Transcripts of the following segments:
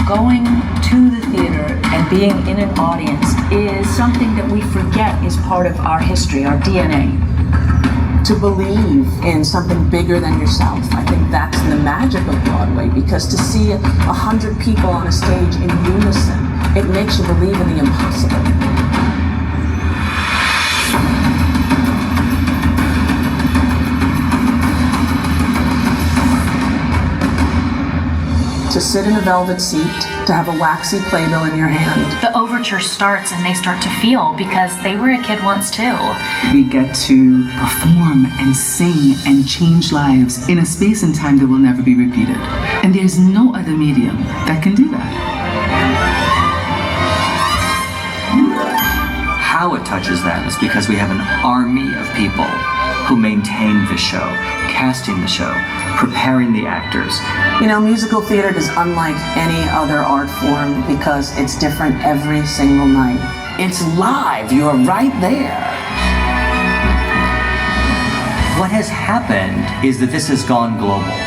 going to the theater and being in an audience is something that we forget is part of our history, our DNA. To believe in something bigger than yourself. I think that's the magic of Broadway, because to see 100 people on a stage in unison, it makes you believe in the impossible. To sit in a velvet seat, to have a waxy playbill in your hand. The overture starts and they start to feel, because they were a kid once too. We get to perform and sing and change lives in a space and time that will never be repeated. And there's no other medium that can do that. How it touches that is because we have an army of people who maintain the show, casting the show, preparing the actors. You know, musical theater is unlike any other art form because it's different every single night. It's live, you're right there. What has happened is that this has gone global.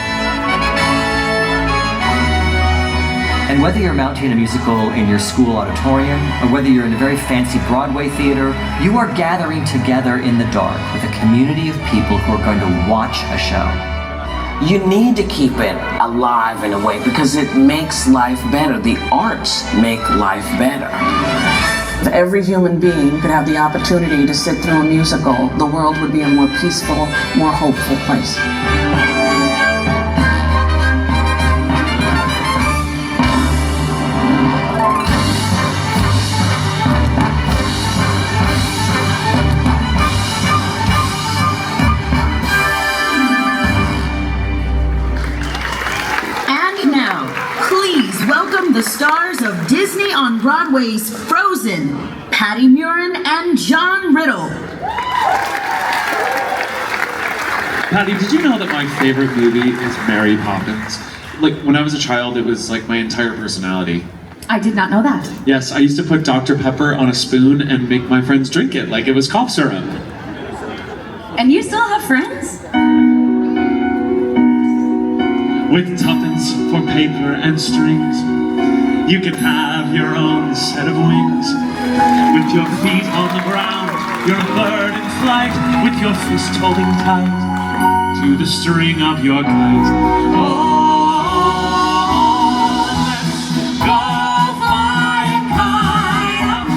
And whether you're mounting a musical in your school auditorium, or whether you're in a very fancy Broadway theater, you are gathering together in the dark with a community of people who are going to watch a show. You need to keep it alive in a way because it makes life better. The arts make life better. If every human being could have the opportunity to sit through a musical, the world would be a more peaceful, more hopeful place. Welcome the stars of Disney on Broadway's Frozen, Patti, Murin, and John Riddle. Patti, did you know that my favorite movie is Mary Poppins? Like, when I was a child, it was like my entire personality. I did not know that. Yes, I used to put Dr. Pepper on a spoon and make my friends drink it like it was cough syrup. And you still have friends? With tuppence for paper and strings, you can have your own set of wings. With your feet on the ground, you're a bird in flight, with your fist holding tight to the string of your kite. Let's go fly a kite up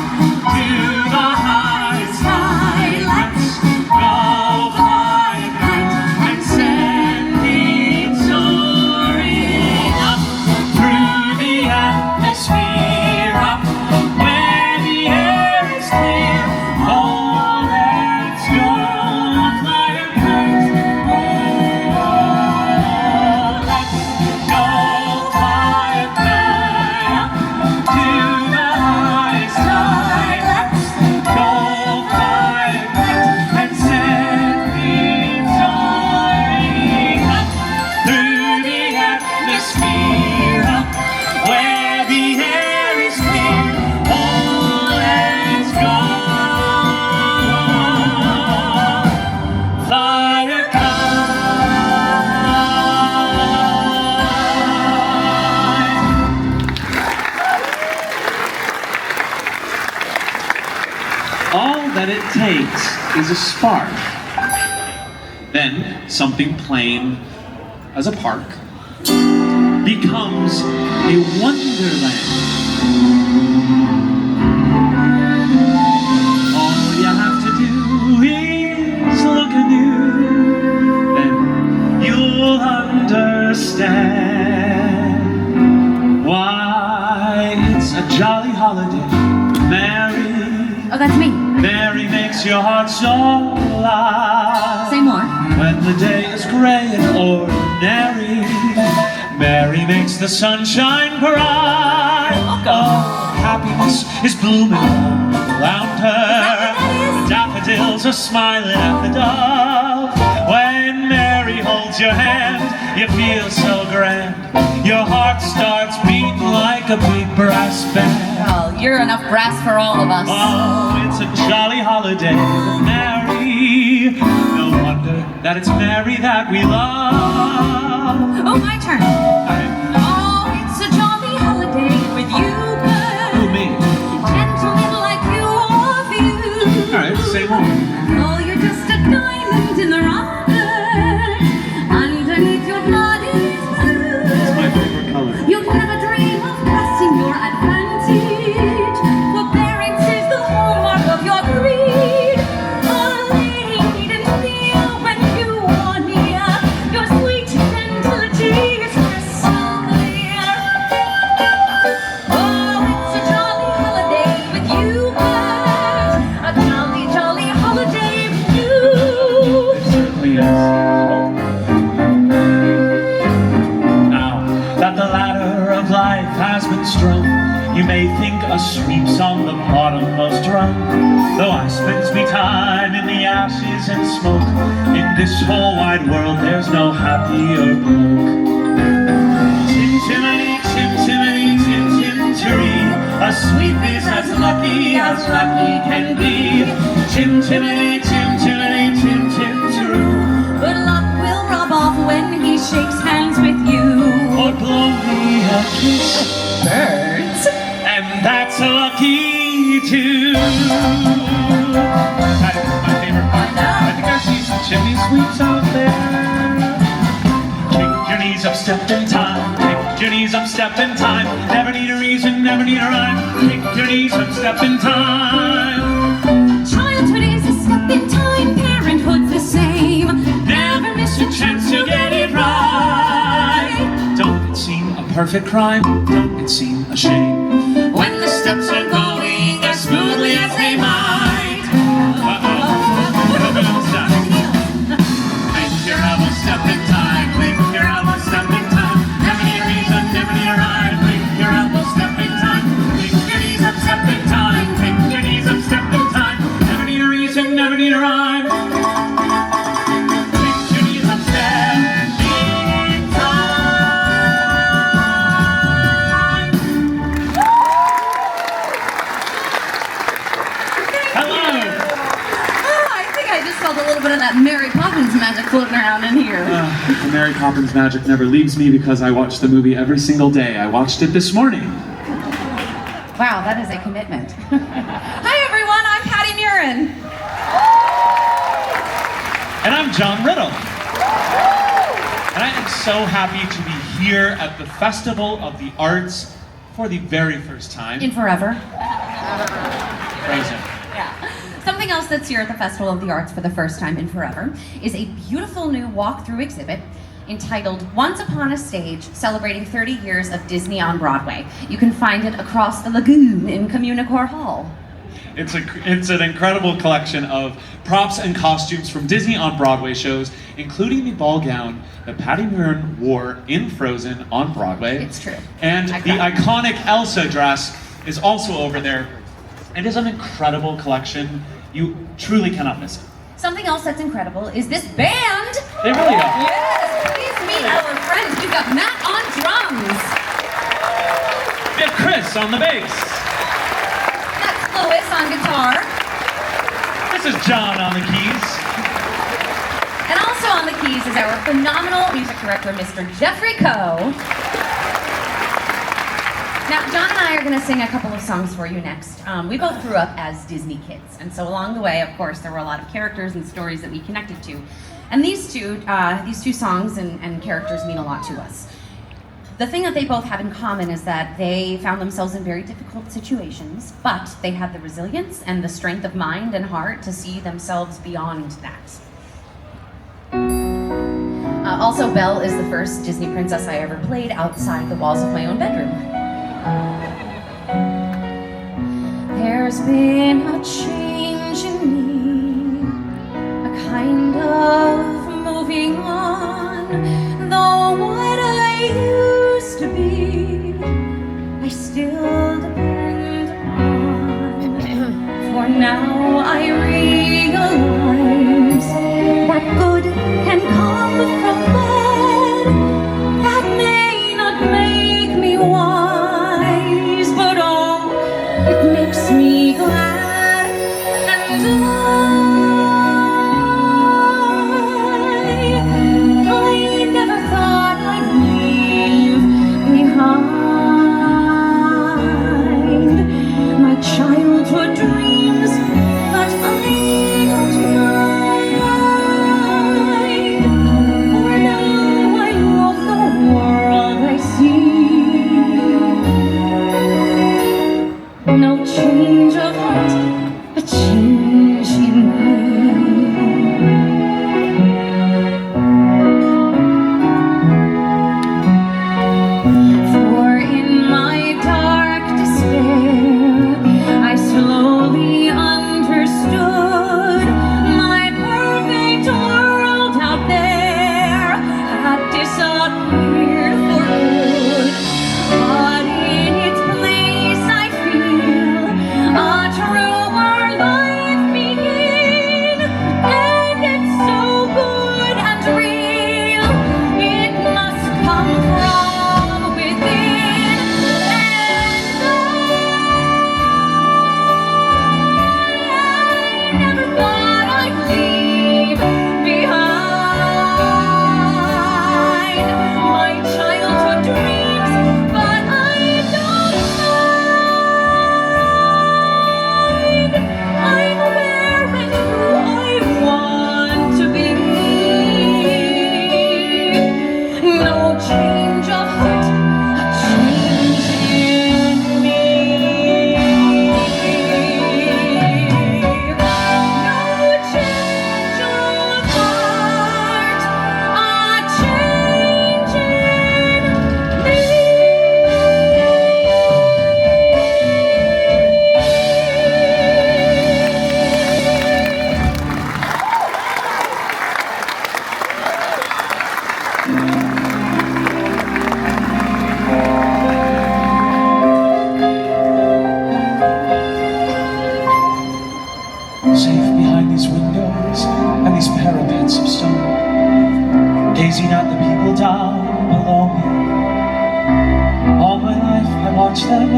to the high sky. Let's go fly a kite and send it soaring up through the atmosphere, up where the air is clear. Oh, let's go fly a kite. Oh, let's go fly a kite up to the high sky. Let's go fly a kite and send it soaring up through the atmosphere, up where the air is clear. Oh, let's go fly a kite. All that it takes is a spark. Then something plain as a park becomes a wonderland. All you have to do is look anew, then you'll understand why it's a jolly holiday. Mary, Oh, that's me. Mary makes your heart so alive. Say more. When the day is gray and ordinary, Mary makes the sunshine bright. Oh, happiness is blooming all around her. Daffodils are smiling at the dove. When Mary holds your hand, you feel so grand. Your heart starts beating like a big brass band. Well, you're enough brass for all of us. Oh, it's a jolly holiday with Mary. No wonder that it's Mary that we love. Oh, my turn. Oh, it's a jolly holiday stroke. You may think a sweep's on the bottommost rung, though I spends me time in the ashes and smoke. In this whole wide world there's no happier bloke. Tim-timiny, tim-timiny, tim-tim-tiree, a sweep is as lucky can be. Tim-timiny, tim-timiny, tim-tim-tiroo, But luck will rub off when he shakes hands with you. or blow me a kiss, Birds. and that's lucky too. That is my favorite part. I think I see some chimney sweeps out there. Kick your knees up, step in time. Kick your knees up, step in time. Never need a reason, never need a rhyme. Kick your knees up, step in time. Childhood is a step in time, parenthood's the same. Never miss a chance to get it right. Don't it seem a perfect crime? Don't it seem a shame? When the steps are going as smoothly as they might. Make your elbow step in time. Make your elbow step in time. Never need a reason, never need a rhyme. Make your elbow step in time. Make your knees up, step in time. Make your knees up, step in time. Never need a reason, never need a rhyme. Make your knees up, step in time. Hello. Oh, I think I just felt a little bit of that Mary Poppins magic floating around in here. The Mary Poppins magic never leaves me because I watch the movie every single day. I watched it this morning. Wow, that is a commitment. Hi everyone, I'm Patti Murin. And I'm John Riddle. And I am so happy to be here at the Festival of the Arts for the very first time. In forever. Frozen. Yeah. Something else that's here at the Festival of the Arts for the first time in forever is a beautiful new walk-through exhibit entitled Once Upon a Stage, celebrating 30 years of Disney on Broadway. You can find it across the lagoon in Communicore Hall. It's an incredible collection of props and costumes from Disney on Broadway shows, including the ball gown that Patti Murin wore in Frozen on Broadway. It's true. And the iconic Elsa dress is also over there. It is an incredible collection. You truly cannot miss it. Something else that's incredible is this band. They really are. Yes, please meet our friends. We've got Matt on drums. We have Chris on the bass. That's Lois on guitar. This is John on the keys. And also on the keys is our phenomenal music director, Mr. Jeffrey Coe. Now, John and I are going to sing a couple of songs for you next. We both grew up as Disney kids, and so along the way, of course, there were a lot of characters and stories that we connected to. And these two songs and characters mean a lot to us. The thing that they both have in common is that they found themselves in very difficult situations, but they had the resilience and the strength of mind and heart to see themselves beyond that. Also, Belle is the first Disney princess I ever played outside the walls of my own bedroom. There's been a change in me, a kind of moving on, though what I used to be, I still depend on. For now I realize that good can come from bad, that may not make me wise, but oh, it makes me glad, and I never thought I'd leave behind my childhood dreams, but I don't mind, for now I love the world I see. No change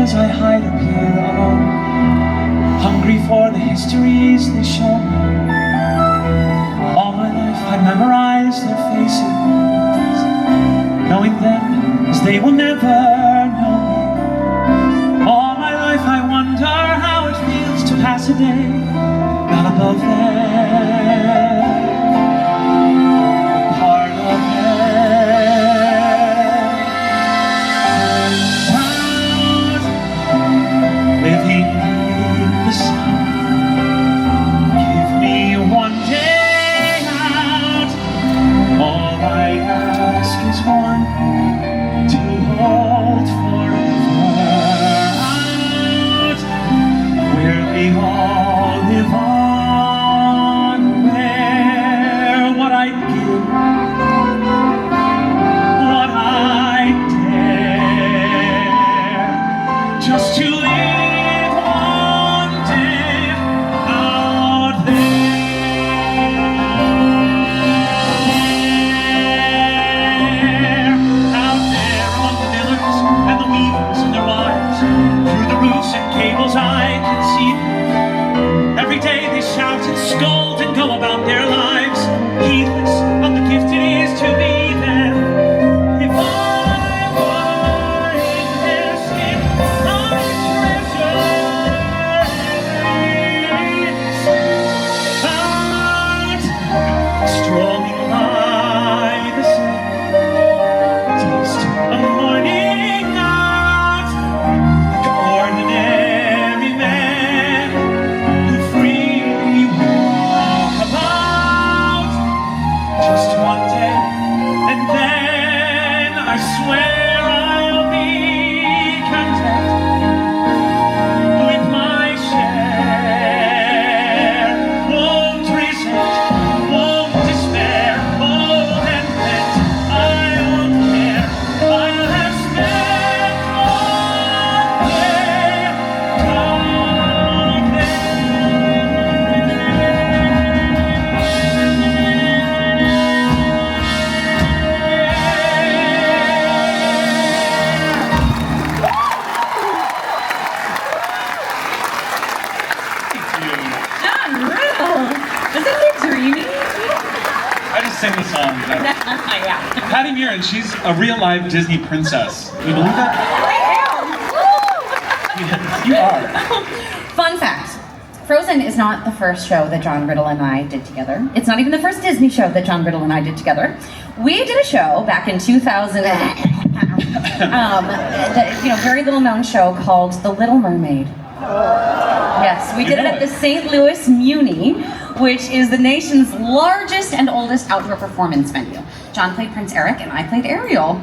as I hide up here alone, hungry for the histories they show me. All my life I memorize their faces, knowing them as they will never know me. All my life I wonder how it feels to pass a day not above them, but part of them. Living in the sun, give me one day out. All I ask is one to hold forever out, where we all live on, where what I'd give, what I dare, just to live one day out there among the millers and the weavers and their wives. Through the roofs and cables I can see them. Every day they shout and scold and go about their lives, heedless of the gift it is to be them. If I were in their skin, I'd treasure every second. Strolling by the sea, taste of morning out, like ordinary men who freely walk about. Just one day, and then I swear I'll be content with my share. Won't resent, won't despair, old and bent, I won't care. I'll have spent one day out John Riddle! Isn't it dreamy? I just sing the songs. Yeah. Patti Murin, she's a real live Disney princess. Can you believe that? You are. Fun fact. Frozen is not the first show that John Riddle and I did together. It's not even the first Disney show that John Riddle and I did together. We did a show back in 2000, very little known show called The Little Mermaid. Yes, we did it at the St. Louis Muni, which is the nation's largest and oldest outdoor performance venue. John played Prince Eric and I played Ariel.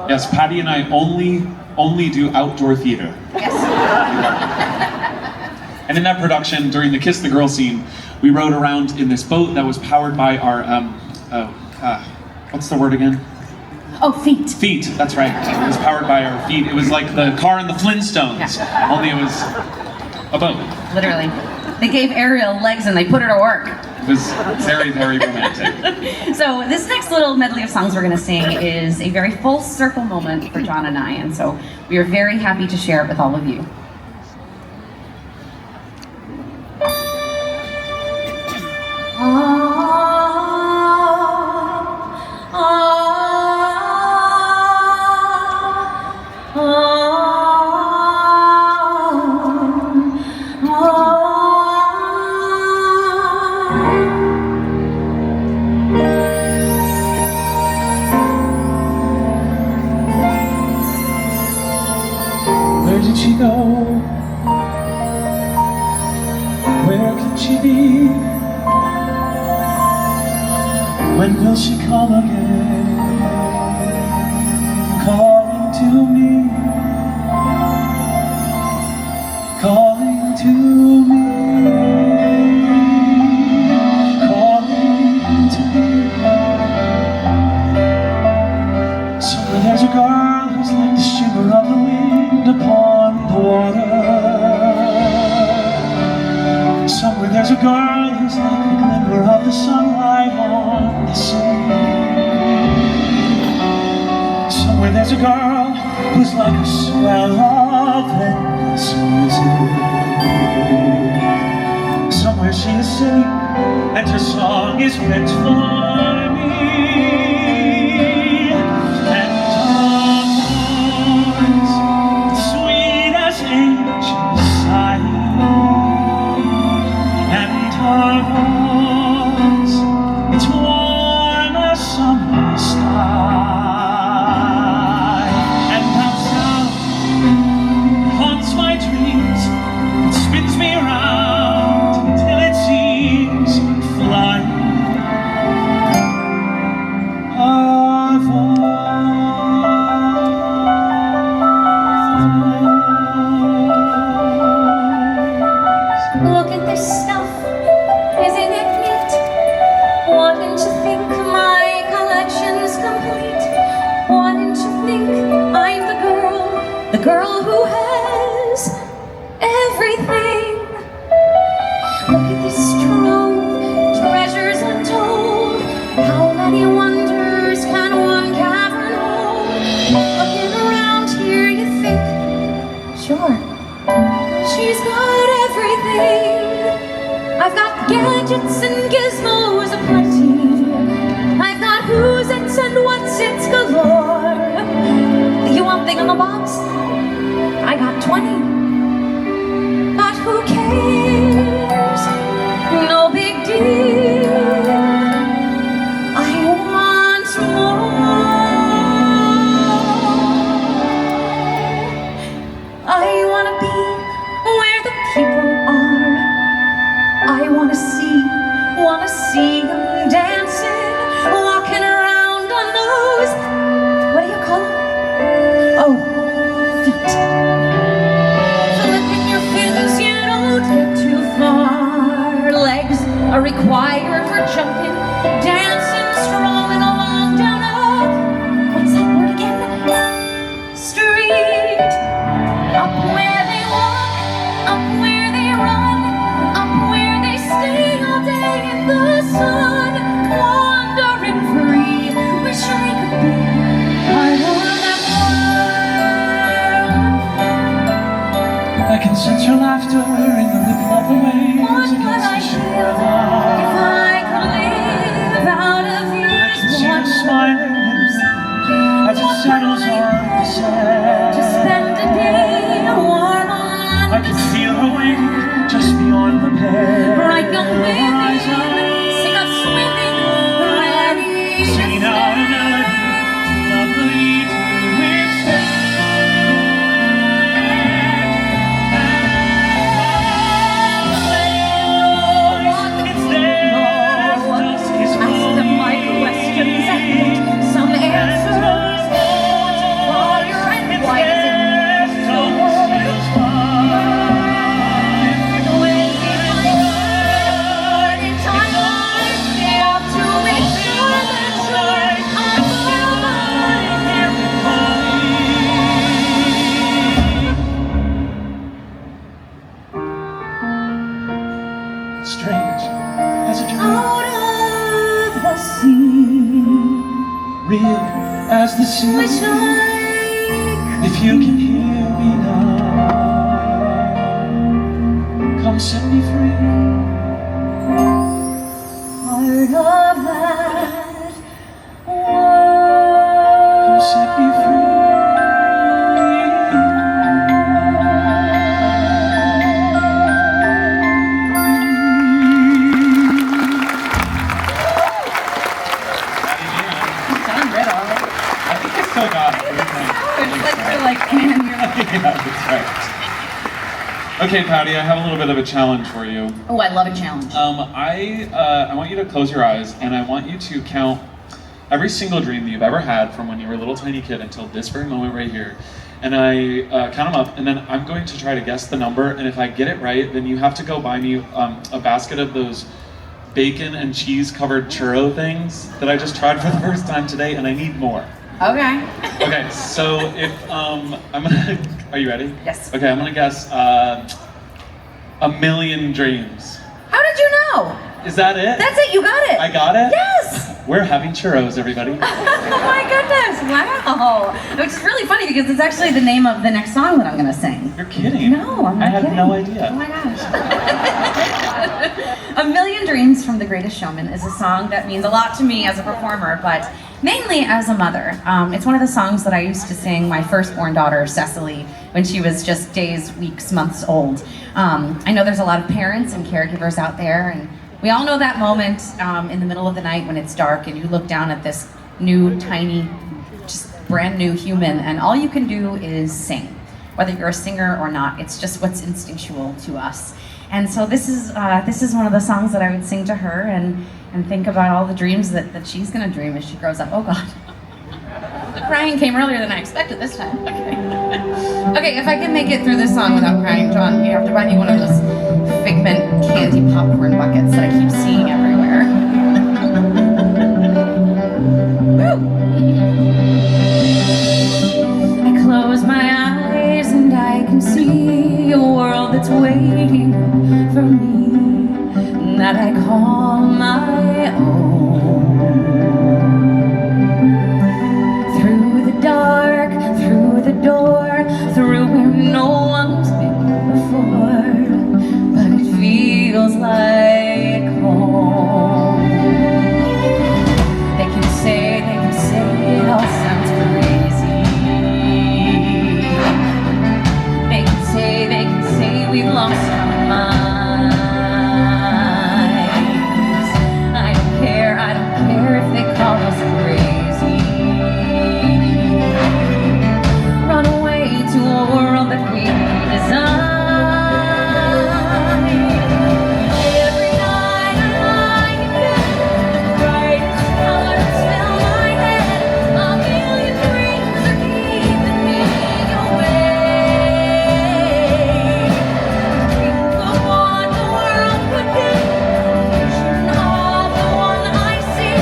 Yes, Patti and I only do outdoor theater. Yes. And in that production, during the Kiss the Girl scene, we rode around in this boat that was powered by our, what's the word again? Oh, feet. Feet, that's right. It was powered by our feet. It was like the car in the Flintstones, only it was a boat. Literally. They gave Ariel legs and they put her to work. It was very, very romantic. So this next little medley of songs we're going to sing is a very full circle moment for John and I, and so we are very happy to share it with all of you. Where did she go? Where can she be? When will she come again? Calling to me, calling to me, calling to me. Somewhere there's a girl who's like the shimmer of the wind upon the water. Somewhere there's a girl who's like the glimmer of the sunlight on the sea. Somewhere there's a girl who's like a swell of endless music. Somewhere she is singing, and her song is meant for me. And her voice, sweet as angels sighing, and her voice, it's warm as summer sky. And that sound haunts my dreams, it spins me around till it seems flying. Her voice. Look at this stuff, isn't it neat? Wouldn't you think my collection's complete? Wouldn't you think I'm the girl who has everything? Look at this trove, treasures untold. How many wonders can one cavern hold? Looking around here, you think, sure, she's got everything. I've got gadgets and gizmos aplenty. I've got who's its and what's its galore. You want thingamabobs? I got 20. But who cares? No big deal. I want more. I wanna be where the people are. I wanna see them dancing, walking around on those, what do you call them? Oh, feet. Flipping your fins, you don't get too far. Legs are required for jumping, dancing, strolling along down a, what's that word again? Street. Up where they walk, up where they run, up where they stay all day in the sun, wandering free, wishing they could be part of that world. I can sense your laughter in the ripple of the waves What would against I the feel shore. if I could live out of I these can see you smiling as it settles on the sand. to spend a day warm on I can feel her waiting just beyond the pale. bright young women, sick of swimming, ready to Singing out a melody, lovely to withstand. It's there as dusk is ask them my falling. questions and get some answers. Fire and why is it so warm? When it's time to be sure that I'm Strange as a dream, out of the sea. real as the sea. Wish I If you can hear me now, come set me free. part of that Come world. set me free. John Riddle. I think I still got it. Yeah, that's right. Okay, Patti, I have a little bit of a challenge for you. Oh, I love a challenge. I want you to close your eyes, and I want you to count every single dream that you've ever had from when you were a little tiny kid until this very moment right here. And I count them up, and then I'm going to try to guess the number, and if I get it right, then you have to go buy me a basket of those bacon and cheese covered churro things that I just tried for the first time today, and I need more. Okay. Okay, so if I'm gonna, are you ready? Yes. Okay, I'm gonna guess 1,000,000 dreams. How did you know? Is that it? That's it, you got it. I got it? Yes. We're having churros, everybody. Oh my goodness, wow. know, which is really funny because it's actually the name of the next song that I'm going to sing. You're kidding. No, I'm not I had kidding. no idea. Oh my gosh. A Million Dreams from The Greatest Showman is a song that means a lot to me as a performer, but mainly as a mother. It's one of the songs that I used to sing my firstborn daughter, Cecily, when she was just days, weeks, months old. I know there's a lot of parents and caregivers out there, and we all know that moment in the middle of the night when it's dark and you look down at this new, tiny, just brand new human, and all you can do is sing. Whether you're a singer or not, it's just what's instinctual to us. And so this is one of the songs that I would sing to her and think about all the dreams that she's gonna dream as she grows up. Oh God. The crying came earlier than I expected this time. Okay. Okay, if I can make it through this song without crying, John, you have to buy me one of those Figment candy popcorn buckets that I keep seeing everywhere. Woo! I close my eyes and I can see a world that's waiting for me, that I call my own. Through the dark, through the door, through where no one's been before, but it feels like home. They can say it all sounds crazy. They can say we've lost our minds. I don't care if they call us crazy. Run away to a world that we design. Every night I lie in bed, the brightest colors fill my head. A million dreams are keeping me awake. Think of what the world could be, vision of the one I see.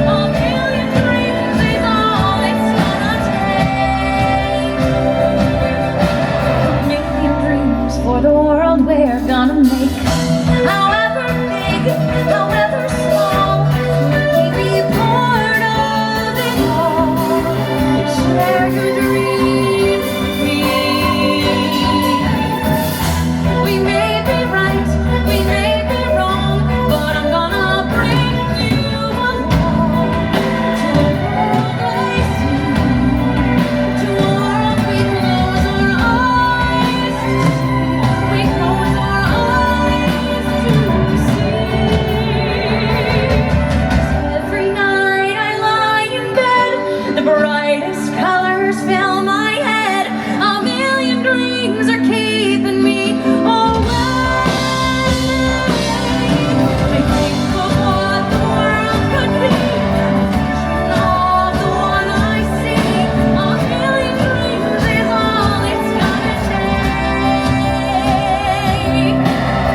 A million dreams is all it's gonna take. A million dreams for the world we're gonna make. However big, however small, be part of it all. Share your dreams with me. We may be right, we may be wrong, but I'm gonna bring you along to a world I see, to a world we close our eyes to see, we close our eyes to see. Every night I lie in bed, the brightest colors fill my head. A million dreams are keeping me awake. I think of what the world could be, vision of the one I see. A million dreams is all it's gonna take.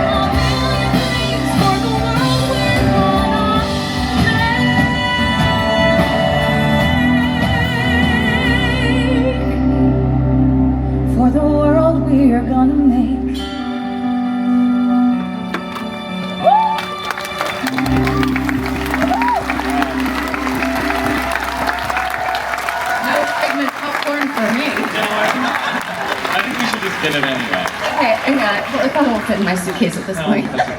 A million dreams for the world we're gonna make. For the world we're gonna make. No Figment popcorn for me. I think we should just get it anyway. Okay, well, it probably won't fit in my suitcase at this No, point. that's okay.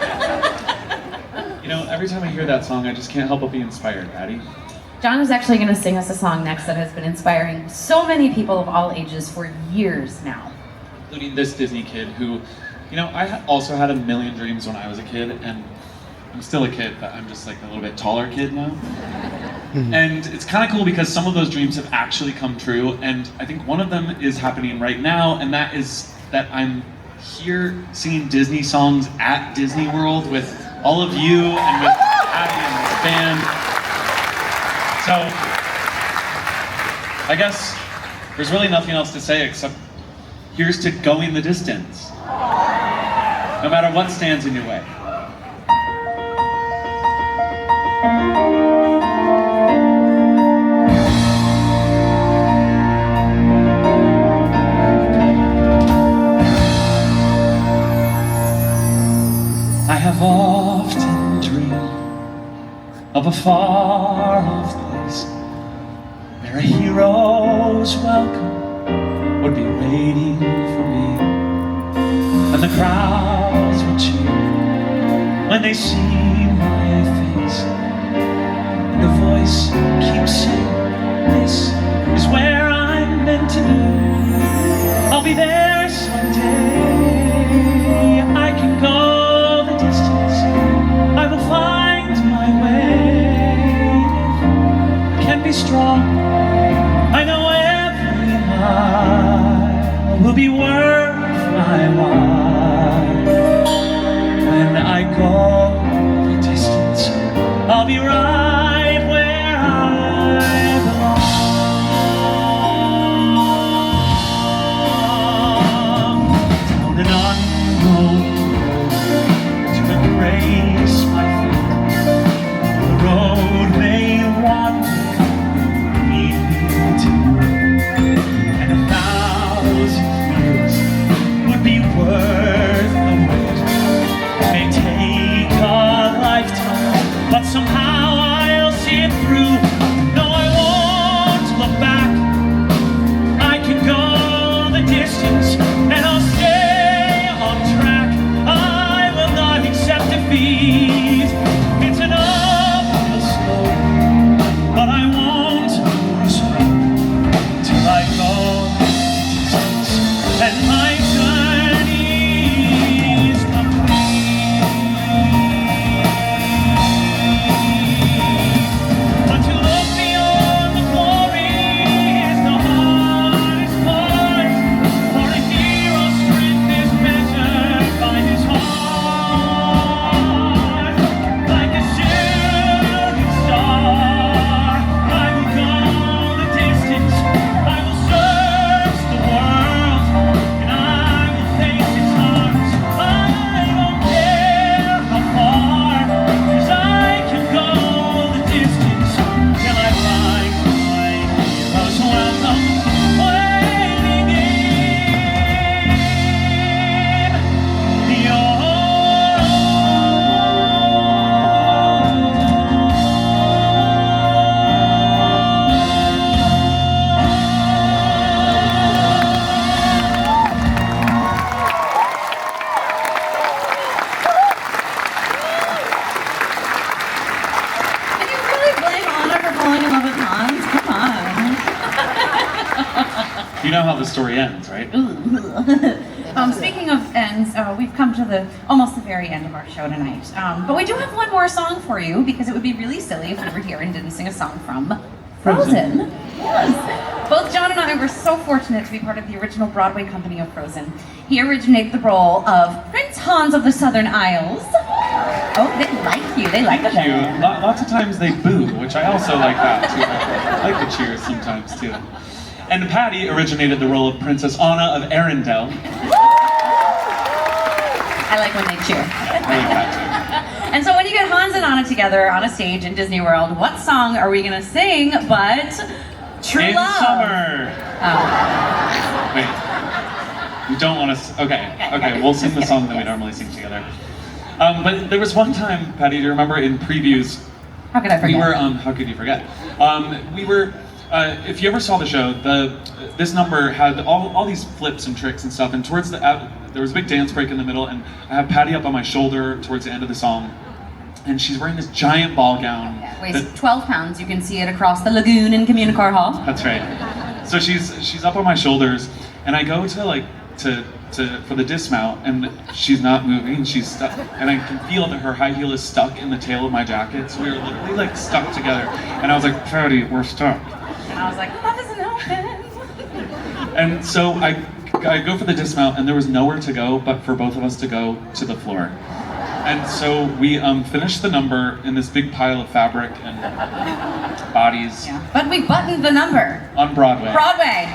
You know, every time I hear that song, I just can't help but be inspired, Patti. John is actually going to sing us a song next that has been inspiring so many people of all ages for years now. Including this Disney kid who, you know, I also had a million dreams when I was a kid, and I'm still a kid, but I'm just like a little bit taller kid now. And it's kind of cool because some of those dreams have actually come true, and I think one of them is happening right now, and that is that I'm here singing Disney songs at Disney World with all of you and with Patti and this band. So, I guess there's really nothing else to say except here's to going the distance, no matter what stands in your way. I have often dreamed of a far-off place where a hero's welcome would be waiting for me. And the crowds will cheer when they see my face. The voice keeps saying, this is where I'm meant to be. I'll be there someday. I can go the distance. I will find my way. I can be strong. I know every mile will be worth my while. When I go the distance, I'll be right where I belong. Down an unknown road to embrace my feet. The road may wander, lead me to, and 1,000 years would be worth the wait. It may take a lifetime, but somehow I'll see it through. No, I won't look back. I can go the distance, and I'll stay on track. I will not accept defeat. It's an uphill slope, but I won't lose hope till I go the distance, and my journey is complete. But to look beyond the glory is the hardest part, for a hero's strength is measured by his heart. Like a shooting star, I will go the distance. I will search the world, and I will face its harms. I don't care how far, 'cause I can go the distance till I find my hero's welcome waiting in your Can you really blame Anna for falling in love with Hans? Come on. You know how the story ends, right? Speaking of ends, we've come to almost the very end of our show tonight. But we do have one more song for you, because it would be really silly if we were here and didn't sing a song from Frozen. Yes. Both John and I were so fortunate to be part of the original Broadway company of Frozen. He originated the role of Prince Hans of the Southern Isles. Oh, they like you. They like Thank you. that. Lots of times they boo, which I also like that too. I like the cheers sometimes too. And Patti originated the role of Princess Anna of Arendelle. I like when they cheer. I like that And so when you get Hans and Anna together on a stage in Disney World, what song are we gonna sing but True too. In Love? summer. Oh. Wait. We don't want to. Okay. We'll sing the song that we normally sing together. But there was one time, Patti, do you remember in previews? How could I forget? We were. How could you forget? We were. If you ever saw the show, this number had all these flips and tricks and stuff. And towards the there was a big dance break in the middle, and I have Patti up on my shoulder towards the end of the song, and she's wearing this giant ball gown. Weighs 12 pounds. You can see it across the lagoon in Communicore Hall. That's right. So she's up on my shoulders, and I go to for the dismount, and she's not moving. She's stuck, and I can feel that her high heel is stuck in the tail of my jacket. So we were literally like stuck together, and I was like, Patti, we're stuck. And I was like, that doesn't happen. And so I go for the dismount, and there was nowhere to go but for both of us to go to the floor. And so we finished the number in this big pile of fabric and bodies. Yeah. But we buttoned the number. On Broadway. Broadway.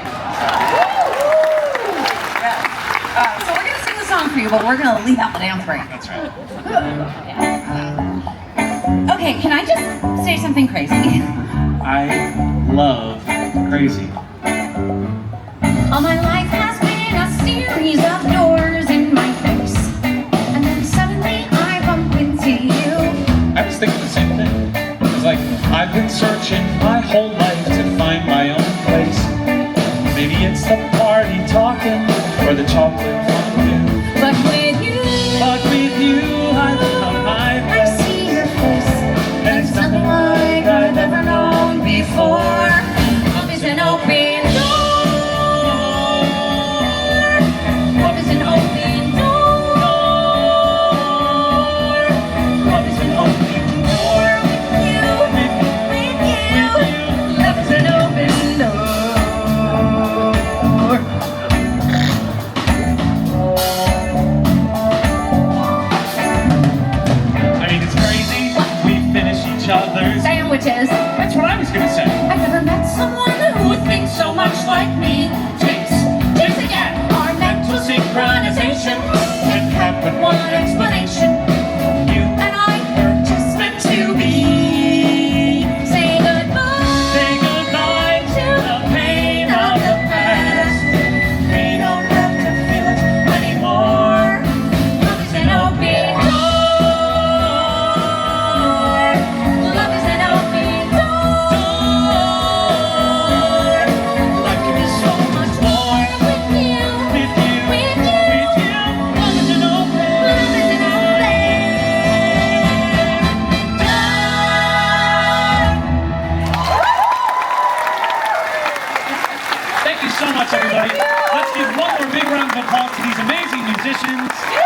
So we're gonna sing the song for you, but we're gonna leave out the dance break. That's right. Okay, can I just say something crazy? I love crazy. All my life has been a series of doors in my face, and then suddenly I bump into you. I was thinking the same thing. It's like, I've been searching my whole life to find my own talking or the chocolate fondue. But with you, I've become my I best. see your face, and it's nothing like I've ever known before. Love is an open door. Love is an open door. Love is an open door with you. Love is an open door. I mean, it's crazy. We finish each other's. Sandwiches. That's what I was gonna say. I've never met someone who thinks so much like me. Jinx again. Our mental synchronization can have but one explanation. You And I were just meant to be. Say goodbye. say goodbye to the pain of the past. We don't have to feel it anymore. Love is an open door. Love is an open door. Life can be so much more with you. With you, With you. with you. Love is an open Love is an open door. Thank you so much, everybody. Let's give one more big round of applause to these amazing musicians.